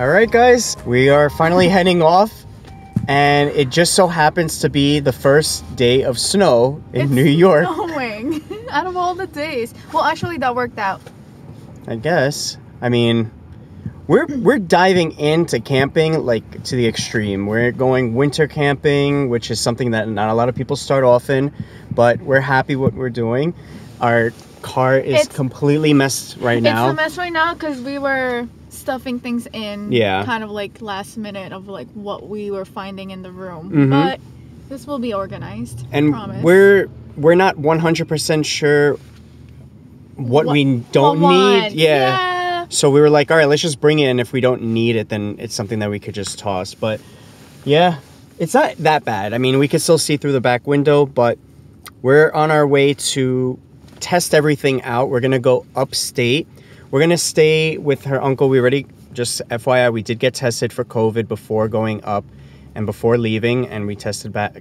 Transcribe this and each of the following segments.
All right, guys, we are finally heading off, and it just so happens to be the first day of snow in New York. It's snowing out of all the days. Well, actually, that worked out. I guess. I mean, we're diving into camping like to the extreme. We're going winter camping, which is something that not a lot of people start off in, but we're happy what we're doing. Our car is completely messed right now. It's a mess right now because we were stuffing things in, kind of like last minute of like what we were finding in the room. But this will be organized. And promise. we're not 100% sure what we don't need. Yeah. So we were like, all right, let's just bring it in. If we don't need it, then it's something that we could just toss. But yeah, it's not that bad. I mean, we could still see through the back window, but we're on our way to test everything out. We're gonna go upstate. We're gonna stay with her uncle. We already, just FYI, we did get tested for COVID before going up and before leaving, and we tested back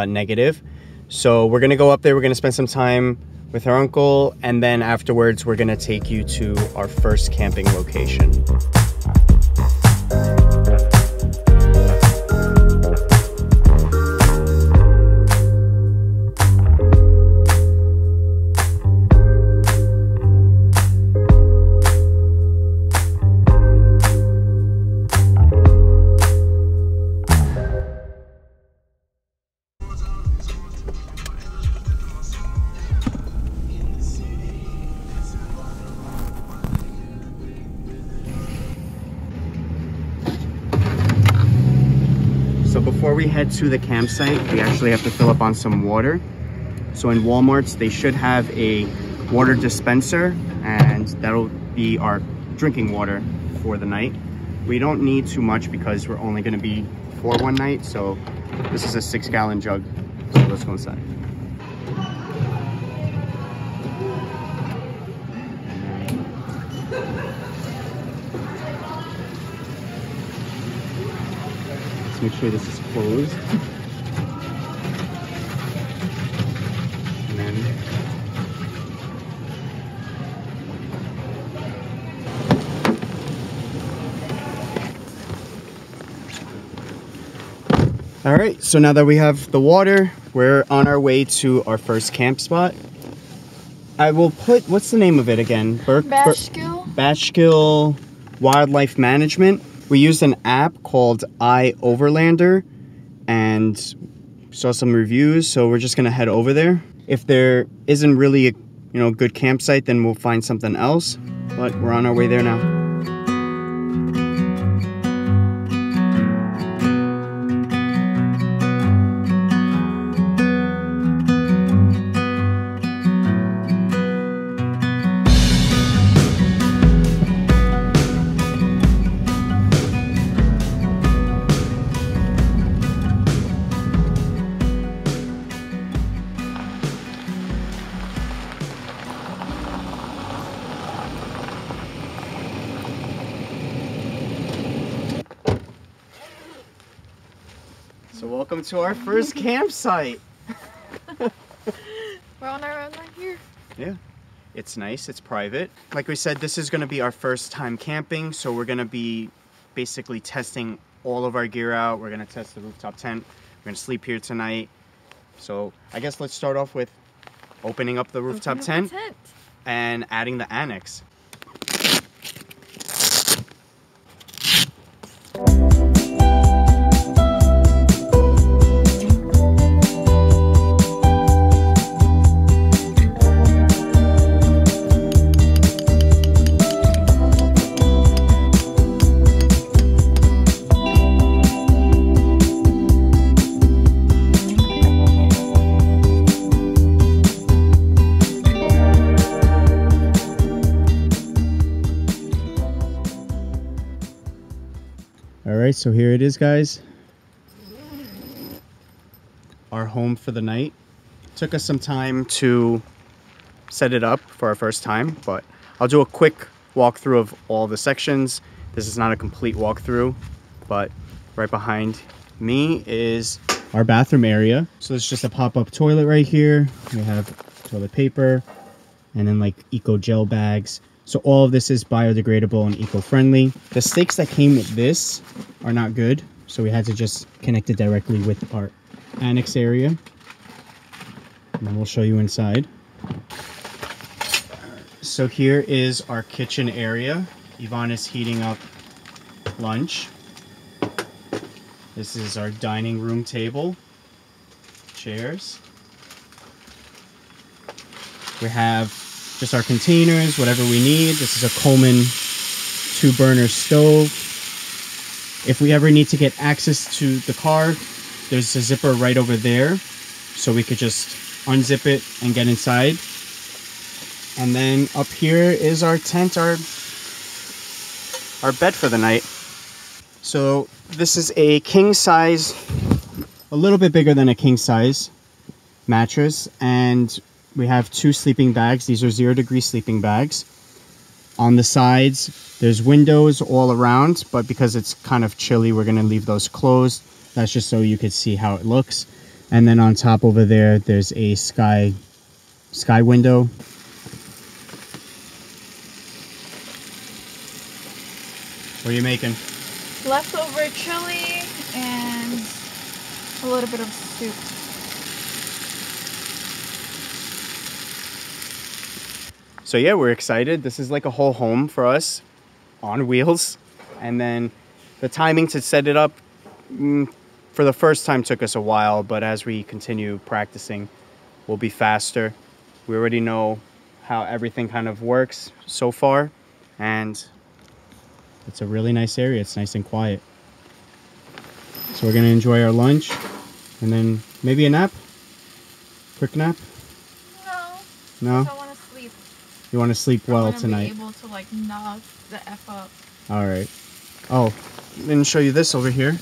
negative. So we're gonna go up there. We're gonna spend some time with her uncle, and then afterwards we're gonna take you to our first camping location. So before we head to the campsite, we actually have to fill up on some water. So in Walmart's, they should have a water dispenser, and that'll be our drinking water for the night. We don't need too much because we're only gonna be for one night. So this is a 6-gallon jug. So let's go inside. Make sure this is closed. And then all right, so now that we have the water, we're on our way to our first camp spot. I will put, what's the name of it again? Bashakill Wildlife Management. We used an app called iOverlander and saw some reviews, so we're just gonna head over there. If there isn't really a good campsite, then we'll find something else, but we're on our way there now. So welcome to our first campsite. We're on our own right here. Yeah, it's nice, it's private. Like we said, this is gonna be our first time camping, so we're gonna be basically testing all of our gear out. We're gonna test the rooftop tent. We're gonna sleep here tonight. So I guess let's start off with opening up the rooftop tent and adding the annex. Alright, so here it is, guys. Our home for the night. Took us some time to set it up for our first time, but I'll do a quick walkthrough of all the sections. This is not a complete walkthrough, but right behind me is our bathroom area. So it's just a pop-up toilet right here. We have toilet paper and then like eco gel bags. So all of this is biodegradable and eco-friendly. The stakes that came with this are not good, so we had to just connect it directly with our annex area. And then we'll show you inside. So here is our kitchen area. Yvonne is heating up lunch. This is our dining room table, chairs. We have just our containers, whatever we need. This is a Coleman 2-burner stove. If we ever need to get access to the car, there's a zipper right over there, so we could just unzip it and get inside. And then up here is our tent, our bed for the night. So this is a king size, a little bit bigger than a king size mattress, and we have 2 sleeping bags. These are 0-degree sleeping bags. On the sides, there's windows all around, but because it's kind of chilly, we're gonna leave those closed. That's just so you could see how it looks. And then on top over there, there's a sky window. What are you making? Leftover chili and a little bit of soup. So yeah, we're excited. This is like a whole home for us on wheels. And then the timing to set it up for the first time took us a while, but as we continue practicing, we'll be faster. We already know how everything kind of works so far, and it's a really nice area. It's nice and quiet. So we're gonna enjoy our lunch and then maybe a nap? Quick nap? No? I want to sleep. You want to sleep well tonight? I want to be able to like knock the F up. All right. Oh, let me show you this over here.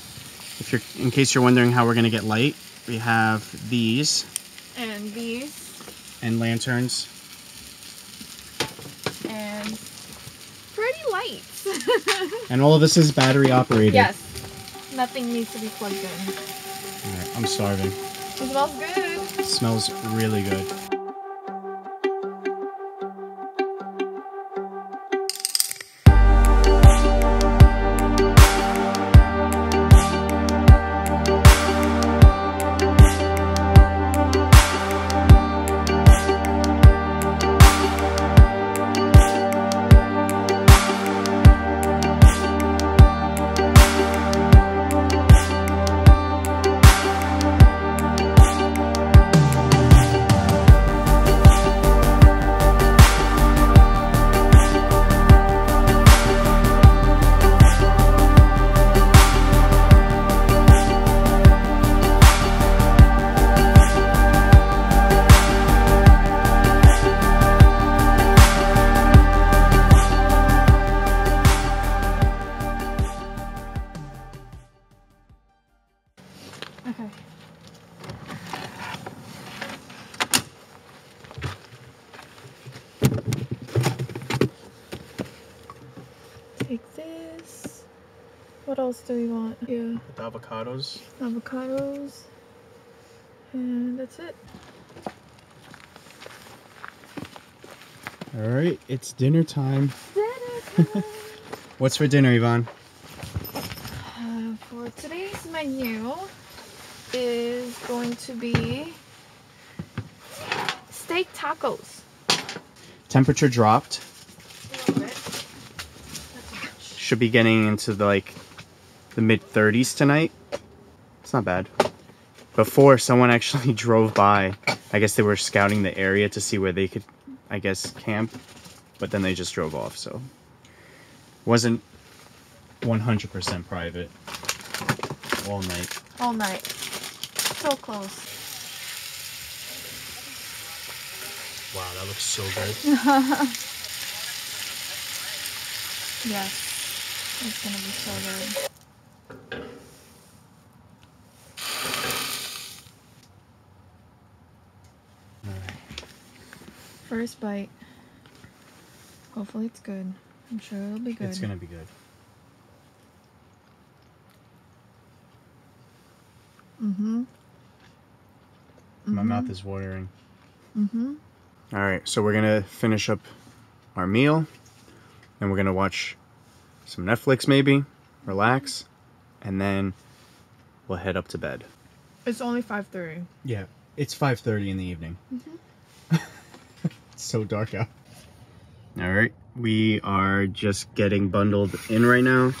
If you're, in case you're wondering how we're gonna get light, we have these. And these. And lanterns. And pretty lights. And all of this is battery operated. Yes. Nothing needs to be plugged in. All right, I'm starving. It smells good. It smells really good. Okay. Take this. What else do we want? Yeah. With avocados. Avocados. And that's it. All right, it's dinner time. Dinner time. What's for dinner, Yvonne? For today's menu is going to be steak tacos. Temperature dropped. A little bit. Not too much. Should be getting into the mid-30s tonight. It's not bad. Before, someone actually drove by. I guess they were scouting the area to see where they could, I guess, camp. But then they just drove off, so wasn't 100% private all night. All night. So close. Wow, that looks so good. Yes. It's gonna be so good. Alright. First bite. Hopefully it's good. I'm sure it'll be good. It's gonna be good. Mm-hmm. My mouth is watering. Mm-hmm. All right, so we're gonna finish up our meal. and we're gonna watch some Netflix maybe, relax, and then we'll head up to bed. It's only 5:30. Yeah, it's 5:30 in the evening. It's so dark out. All right, we are just getting bundled in right now.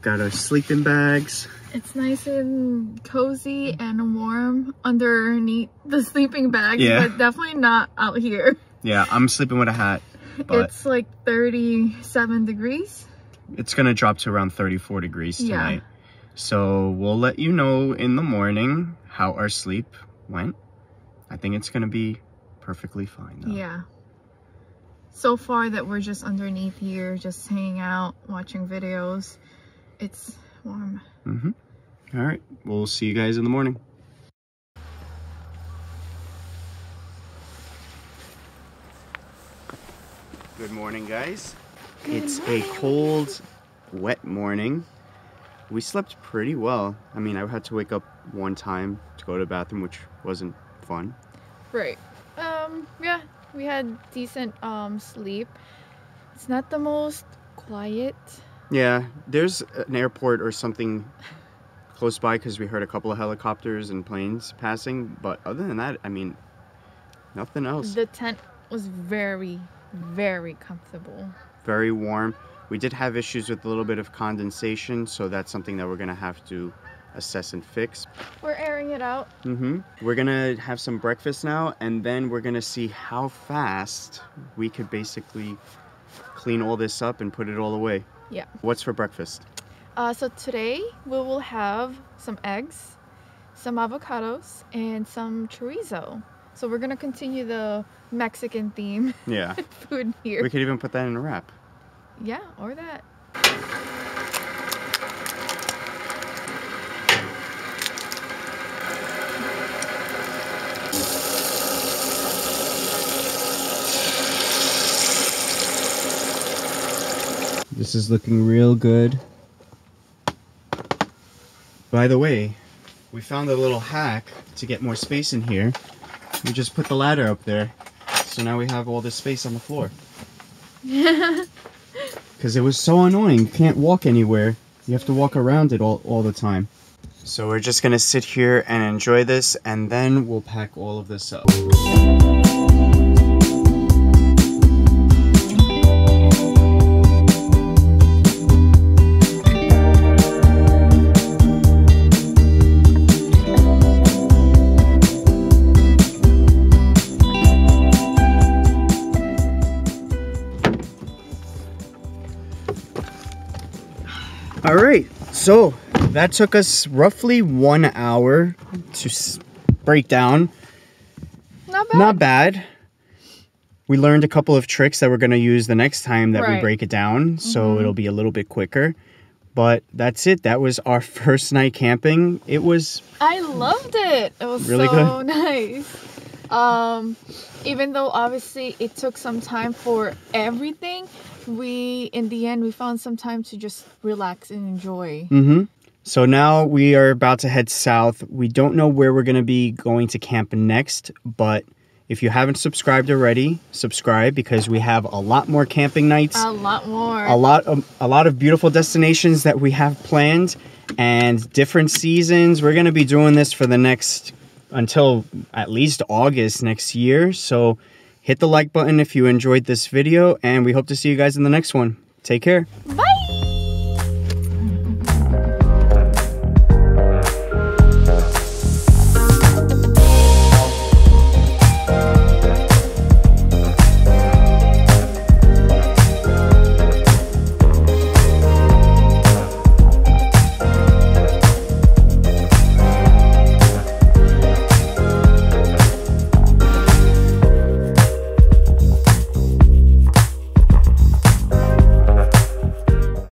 Got our sleeping bags. It's nice and cozy and warm underneath the sleeping bags, but definitely not out here. Yeah, I'm sleeping with a hat. But it's like 37 degrees. It's gonna drop to around 34 degrees tonight. Yeah. So we'll let you know in the morning how our sleep went. I think it's gonna be perfectly fine though. Yeah. So far that we're just underneath here, just hanging out, watching videos. It's warm. All right, we'll see you guys in the morning. Good morning, guys. It's a cold, wet morning. We slept pretty well. I mean, I had to wake up one time to go to the bathroom, which wasn't fun. Right. Yeah, we had decent sleep. It's not the most quiet. Yeah, there's an airport or something close by because we heard a couple of helicopters and planes passing, but other than that, I mean, nothing else. The tent was very, very comfortable. Very warm. We did have issues with a little bit of condensation, so that's something that we're gonna have to assess and fix. We're airing it out. We're gonna have some breakfast now, and then we're gonna see how fast we could basically clean all this up and put it all away. Yeah. What's for breakfast? So today we will have some eggs, some avocados, and some chorizo. So we're gonna continue the Mexican theme. Yeah. Food here. We could even put that in a wrap. Yeah, or that. This is looking real good. By the way, we found a little hack to get more space in here. We just put the ladder up there. So now we have all this space on the floor. Because it was so annoying. You can't walk anywhere. You have to walk around it all the time. So we're just gonna sit here and enjoy this, and then we'll pack all of this up. All right, so that took us roughly 1 hour to break down. Not bad. Not bad. We learned a couple of tricks that we're going to use the next time that we break it down, so it'll be a little bit quicker. But that's it. That was our first night camping. It was... I loved it. It was really so nice. Even though obviously it took some time for everything, in the end we found some time to just relax and enjoy. So now we are about to head south. We don't know where we're going to be going to camp next, but if you haven't subscribed already, subscribe, because we have a lot more camping nights. A lot more. A lot of beautiful destinations that we have planned, and different seasons. We're going to be doing this for the next, until at least August next year. So hit the like button if you enjoyed this video, and we hope to see you guys in the next one. Take care. Bye.